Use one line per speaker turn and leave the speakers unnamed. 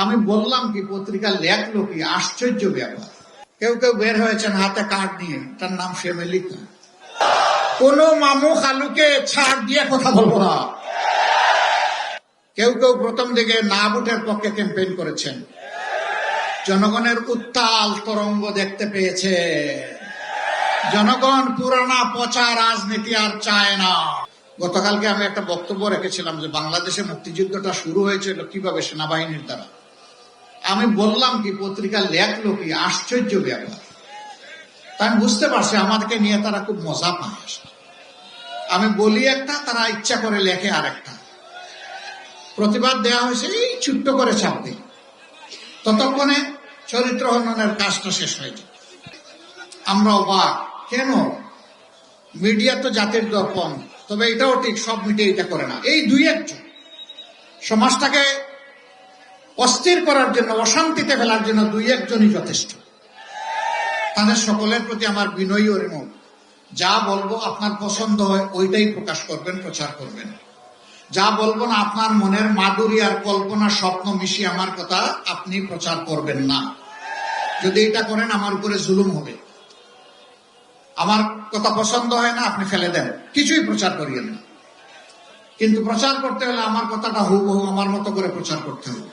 আমি বললাম কি, পত্রিকা লেখলো কি, আশ্চর্য ব্যাপার। কেউ কেউ বের হয়েছেন হাতে কার্ড নিয়ে, তার নাম ফ্যামিলিকা। কোন মামু খালুকে ছাড় দিয়ে কথা বলবো না। কেউ কেউ প্রথম দিকে না ভোটের পক্ষে ক্যাম্পেইন করেছেন, জনগণের উত্তাল তরঙ্গ দেখতে পেয়েছে। জনগণ পুরানা পচা রাজনীতি আর চায় না। গতকালকে আমি একটা বক্তব্য রেখেছিলাম যে বাংলাদেশে মুক্তিযুদ্ধটা শুরু হয়েছিল কিভাবে, সেনাবাহিনীর দ্বারা। আমি বললাম কি, পত্রিকা লেখলো কি, আশ্চর্য ব্যাপার। তাই আমি বুঝতে পারছি আমাদেরকে নিয়ে তারা খুব মজা পায়। আমি বলি একটা, তারা ইচ্ছা করে লেখে আরেকটা। প্রতিবাদ দেওয়া হয়েছে এই ছোট্ট করে ছাপ দিই, ততক্ষণে চরিত্র হননের কাজটা শেষ হয়ে যায়। আমরা অবাক, কেন? মিডিয়া তো জাতির দর্পণ, তবে এটাও ঠিক সব মিডিয়া এটা করে না। এই দুই একজন সমাজটাকে অস্থির করার জন্য, অশান্তিতে ফেলার জন্য দুই একজনই যথেষ্ট। তাদের সকলের প্রতি আমার বিনয়ী অনুরোধ, যা বলবো আপনার পছন্দ হয় ওইটাই প্রকাশ করবেন, প্রচার করবেন। যা বলবো না, আপনার মনের মাধুরী আর কল্পনা স্বপ্ন মিশিয়ে আমার কথা আপনি প্রচার করবেন না। যদি এটা করেন আমার উপরে জুলুম হবে। আমার কথা পছন্দ হয় না, আপনি ফেলে দেন, কিছুই প্রচার করিয়েন না। কিন্তু প্রচার করতে হলে আমার কথাটা হুবহু আমার মতো করে প্রচার করতে হবে।